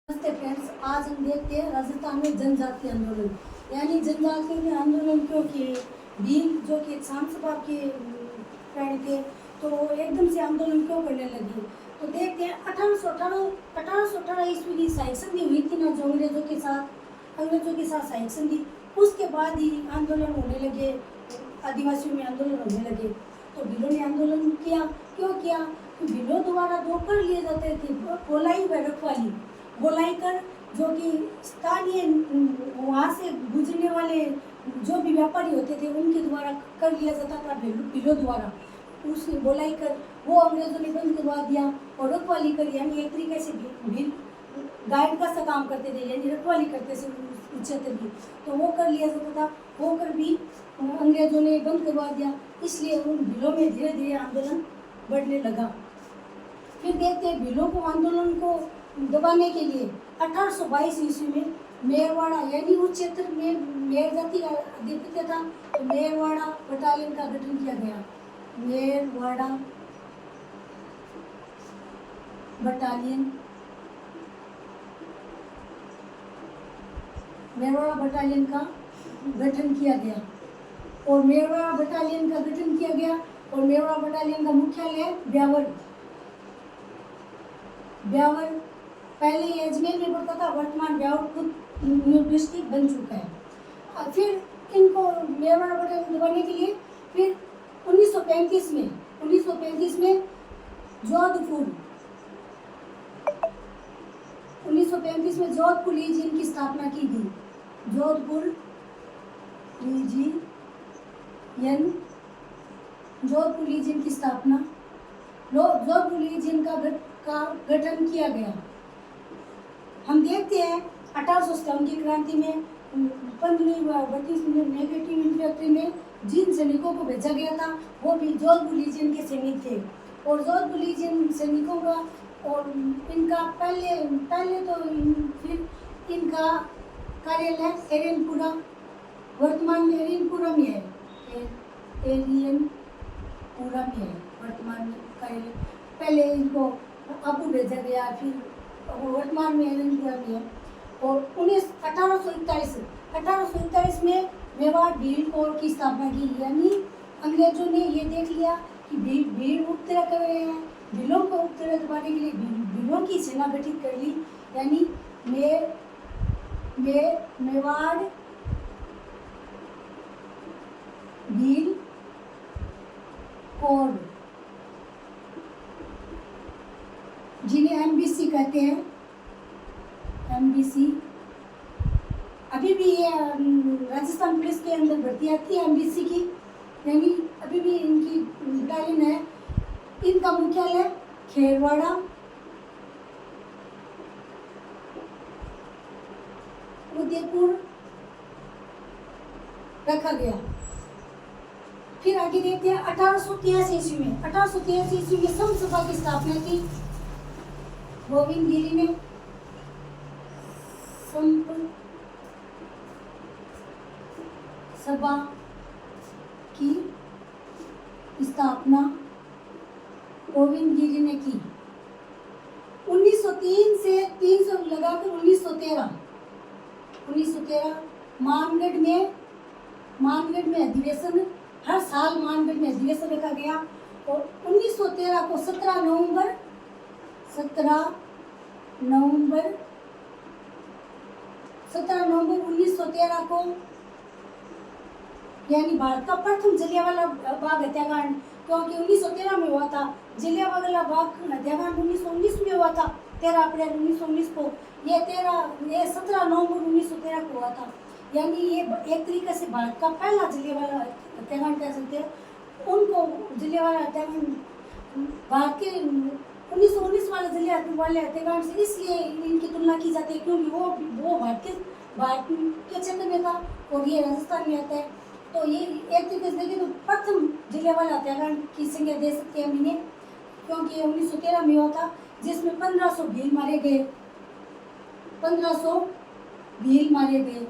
नमस्ते फ्रेंड्स, आज हम देखते हैं राजस्थान में जनजातीय आंदोलन। यानी जनजातीय आंदोलन क्यों किए? भील जो कि शांत स्वभाव के प्राणी थे, तो वो एकदम से आंदोलन क्यों करने लगे? तो देखते हैं 1818 ईस्वी की सहायक संधि हुई थी ना, जो अंग्रेजों के साथ सहायक संधि। उसके बाद ही आंदोलन होने लगे, आदिवासियों में आंदोलन होने लगे। तो भीलों ने आंदोलन किया। क्यों किया? तो भीलों द्वारा दो कर लिए जाते थे, गोलाई व रखवाली। गोलाई कर जो कि स्थानीय वहाँ से गुजरने वाले जो भी व्यापारी होते थे उनके द्वारा कर लिया जाता था, भीलों द्वारा। उस गोलाई कर वो अंग्रेजों ने बंद करवा दिया। और रखवाली कर यानी एक तरीके से भील गाइड का सा काम करते थे, यानी रखवाली करते थे उस क्षेत्र की, तो वो कर लिया जाता था। वो कर भी अंग्रेजों ने बंद करवा दिया, इसलिए उन भीलों में धीरे धीरे आंदोलन बढ़ने लगा। फिर देखते हैं भीलों को आंदोलन को दबाने के लिए 1822 ईस्वी में मेरवाड़ा यानी उस क्षेत्र में मेर जाति का आधिपत्य था, तो मेरवाड़ा बटालियन का गठन किया गया। मेरवाड़ा बटालियन का गठन किया गया। और मेरवाड़ा बटालियन का गठन किया गया और मेरवाड़ा बटालियन का मुख्यालय ब्यावर पहले अजमेर में पड़ता था, वर्तमान ब्यावर खुद न्यू डिस्ट्रिक्ट बन चुका है। फिर इनको मेरवाड़ा बटालियन दबाने के लिए फिर 1935 में जोधपुर लीजियन की स्थापना की गई। जोधपुर लीजियन की स्थापना, जोधपुर लीजियन का गठन किया गया। हम देखते हैं 1857 की क्रांति में 15-32 नेगेटिव इन्फैक्ट्री में जिन सैनिकों को भेजा गया था वो भी जोधपुर लीजियन के सैनिक थे। और जोधपुर लीजियन सैनिकों का और इनका पहले तो फिर इनका कार्यालय एरियनपुरा, वर्तमान में एरियनपुरा में है। वर्तमान में कार्यालय, पहले इनको अबू भेजा गया, फिर वर्तमान में एरियनपुरा में है। और 1841 में मेवाड़ भील कोर की स्थापना की। यानी अंग्रेजों ने ये देख लिया कि भील उपद्रव कर रहे हैं, भीलों को उपद्रव दबाने के लिए भीलों की सेना गठित कर ली। यानी मेवाड़ भील कोर, जिन्हें एमबीसी कहते हैं। एमबीसी अभी भी ये राजस्थान पुलिस के अंदर भर्ती आती है एमबीसी की, यानी अभी भी इनकी बटालियन है। इनका मुख्यालय खेरवाड़ा, उदयपुर रखा गया। फिर आगे देखते हैं 1883 ईस्वी में संघ सभा की स्थापना की गोविंद गिरी ने। संघ सभा की स्थापना गोविंद गिरी ने की। 1903 से 300 लगाकर 1913 मानगढ़ में अधिवेशन, हर साल मानगढ़ में अधिवेशन रखा गया। और 1913 को 17 नवंबर 1913 को यानी भारत का प्रथम जलियांवाला बाग हत्याकांड, क्योंकि 1913 में हुआ था। जलियांवाला बाग हत्याकांड 1919 में हुआ था, 13 अप्रैल 1919 को। ये 17 नवंबर 1913 को हुआ था। यानी ये एक तरीके से भारत का पहला जलियांवाला हत्याकांड कह सकते हैं। उनको जलियांवाला हत्याकांड भारत के 1919 वाले जलियांवाला हत्याकांड से इसलिए इनकी तुलना की जाती है क्योंकि वो भारत के क्षेत्र में था और ये राजस्थान में आता है। तो ये एक तरीके से देखें तो प्रथम जलियांवाला हत्याकांड की संज्ञा दे सकते हैं हम इन्हें, क्योंकि 1913 में हुआ था, जिसमें 1500 भील मारे गए।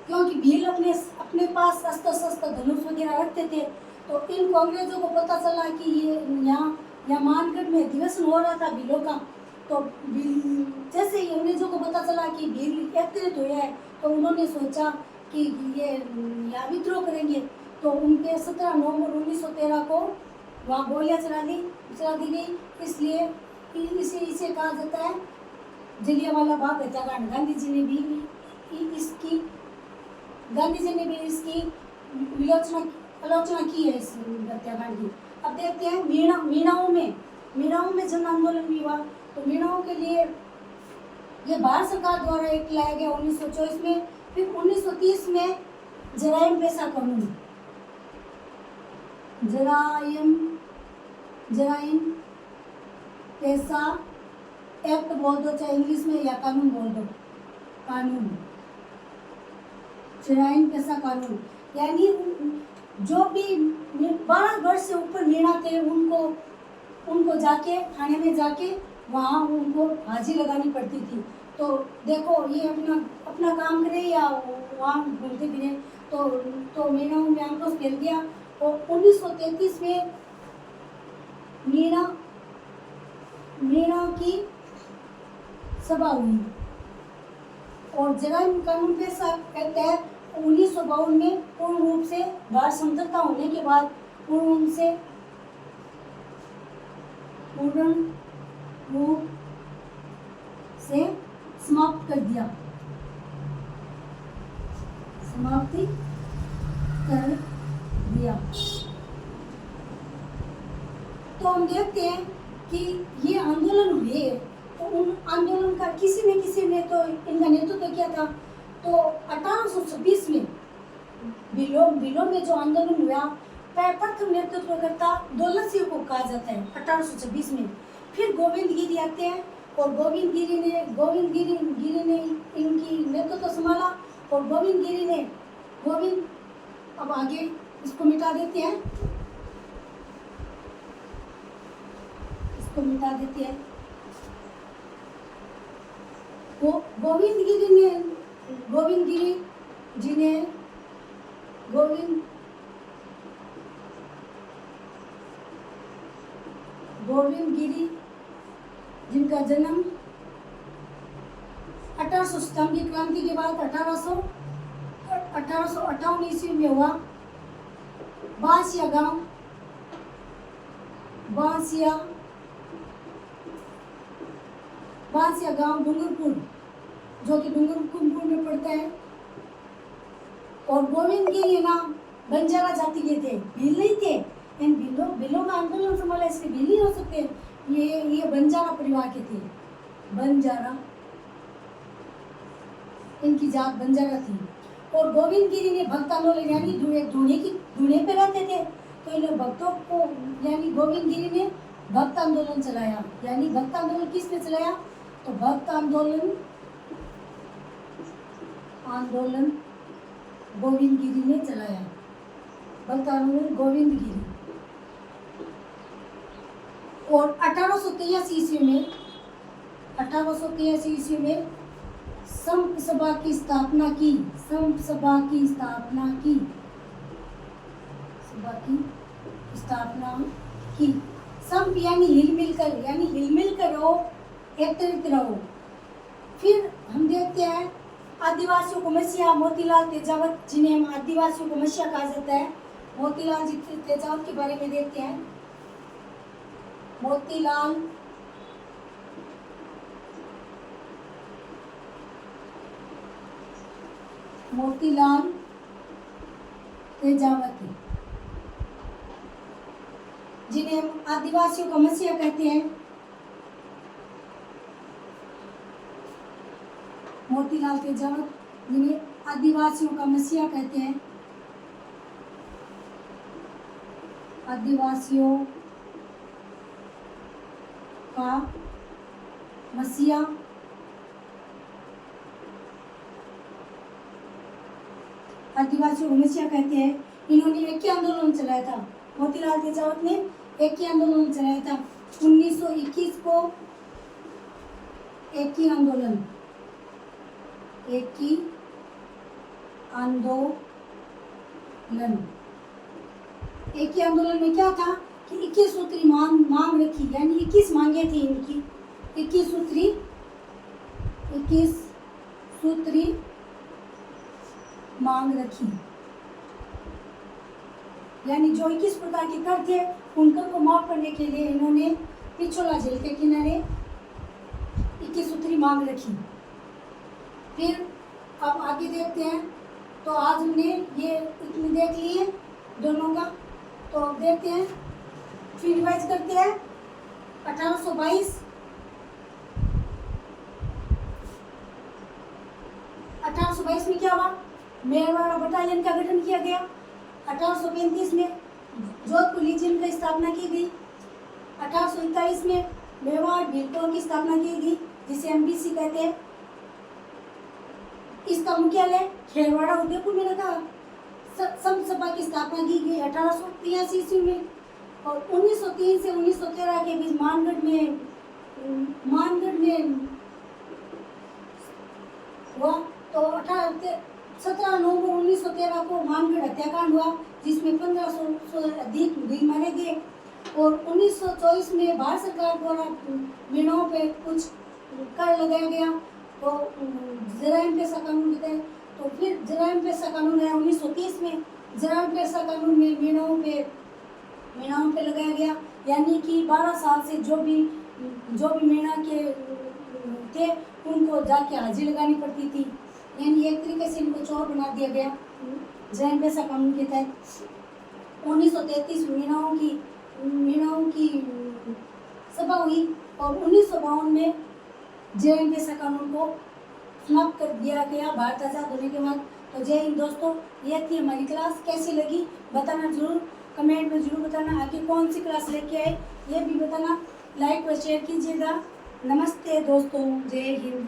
क्योंकि भील अपने पास अस्त्र शस्त्र धनुष वगैरह रखते थे। तो इनको अंग्रेजों को पता चला कि ये यहाँ मानगढ़ में अधिवेशन हो रहा था भीलों का, तो बिल जैसे ही अंग्रेजों को पता चला कि बिल एकत्रित हुआ है तो उन्होंने सोचा कि ये यहाँ विद्रोह करेंगे। तो उनके 17 नवंबर 1913 को वहाँ गोलियाँ चला दी गई। इसलिए इसे कहा जाता है जलियांवाला बाग हत्याकांड। गांधी जी ने भी इसकी आलोचना की है इस हत्याकांड की। अब देखते हैं मीणाओं में जन आंदोलन भी हुआ। तो मीणाओं के लिए ये भारत सरकार द्वारा एक लाया गया 1924 में। फिर 1930 में जराइम पेशा कानून, जराइम पेशा एक्ट बोल दो, चाहे इंग्लिश में, या कानून बोल दो, जराइम पेशा कानून। यानी जो भी 12 वर्ष से ऊपर मीणा थे उनको जाके थाने में जाके वहाँ उनको हाजिरी लगानी पड़ती थी। तो देखो ये अपना काम करे या वहाँ घूमते फिरे। तो मीणाओं में आक्रोश फैल गया और 1933 में मीणा की सभा हुई और जराइम कानून पेशा एक्ट है 1952 में पूर्ण रूप से भारत स्वतंत्रता होने के बाद पूर्ण रूप से समाप्त कर दिया, समाप्ति कर दिया। तो हम देखते हैं कि ये आंदोलन हुए तो उन आंदोलन का किसी ने तो इनका नेतृत्व किया था। तो 1826 में बिलो में जो आंदोलन हुआ प्रथम नेतृत्व करता दौलत सिंह को कहा जाता है 1826 में। फिर गोविंद गिरी आते हैं और गोविंद गिरी ने इनकी नेतृत्व संभाला और गोविंद अब आगे इसको मिटा देते हैं, वो गोविंद गिरी जिनका जन्म 1857 की क्रांति के बाद 1858 ईस्वी में हुआ। बांसिया गांव डूंगरपुर, जो कि डूंगरपुर में पड़ता है। और गोविंद गिरी ना बंजारा जाति के थे, भील नहीं थे। इन भीलों का आंदोलन संभाला, इसके भील नहीं हो सकते। ये बंजारा परिवार के थे, बंजारा, इनकी जात बंजारा थी। और गोविंद गिरी ने भक्त आंदोलन यानी धूणे पे रहते थे तो इन भक्तों को यानी गोविंद गिरी ने भक्त आंदोलन चलाया। यानी भक्त आंदोलन किसने चलाया? तो भक्त आंदोलन गोविंद गिरी ने चलाया, भक्त आंदोलन गोविंद गिरी। और 1883 ईस्वी में संप सभा की स्थापना की। संप यानी हिल मिल कर रहो, एकत्रित रहो। फिर हम देखते हैं आदिवासियों को मसीहा मोतीलाल तेजावत, जिन्हें हम आदिवासियों को मसीहा कहा जाता है, मोतीलाल जी तेजावत के बारे में देखते हैं। मोतीलाल तेजावत, जिन्हें हम आदिवासियों का मसीहा कहते हैं। मोतीलाल तेजावत, जिन्हें आदिवासियों का मसीहा कहते हैं। आदिवासियों का मसीहा कहते हैं। इन्होंने एक ही आंदोलन चलाया था, मोतीलाल तेजावत ने एक ही आंदोलन चलाया था 1921 को। एक ही आंदोलन में क्या था कि 21 सूत्री मांग रखी, यानी 21 मांगे थी इनकी। 21 सूत्री मांग रखी। यानी जो 21 प्रकार के कर थे उन कर को माफ करने के लिए इन्होंने पिछोला झील के किनारे 21 सूत्री मांग रखी। फिर अब आगे देखते हैं। तो आज हमने ये इतनी देख ली है दोनों का। तो अब देखते हैं, फिर रिवाइज करते हैं। 1822 में क्या हुआ? मेवाड़ बटालियन का गठन किया गया। 1835 में जोधपुर लीजियन की स्थापना की गई। 1841 में मेवाड़ भीलकोर की स्थापना की गई, जिसे MBC कहते हैं। इसका मुख्यालय खेरवाड़ा उदयपुर में लगा। संत सभा की स्थापना की गई 1883 ईस्वी में। और 1903 से 1913 के बीच मानगढ़ में हुआ। तो 17 नवंबर 1913 को मानगढ़ हत्याकांड हुआ, जिसमें 1500 से अधिक भील मारे गए। और 1924 में भारत सरकार द्वारा मीणों पे कुछ कर लगाया गया। तो जराइम पेशा कानून के तहत, तो फिर जराइम पेशा कानून आया 1930 में। जराइम पेशा कानून में मीणों पे लगाया गया। यानी कि 12 साल से जो भी मीणा के थे उनको जाके हाजिरी लगानी पड़ती थी। यानी एक तरीके से इनको चोर बना दिया गया जराइम पेशा कानून के तहत। 1933 में मीणाओं की सभा हुई और 1952 में जराइम पेशा कानून को समाप्त कर दिया गया भारत आज़ाद होने के बाद। तो जय हिंद दोस्तों, ये थी हमारी क्लास। कैसी लगी बताना जरूर, कमेंट में जरूर बताना। आगे कौन सी क्लास लेके आए ये भी बताना। लाइक और शेयर कीजिएगा। नमस्ते दोस्तों, जय हिंद।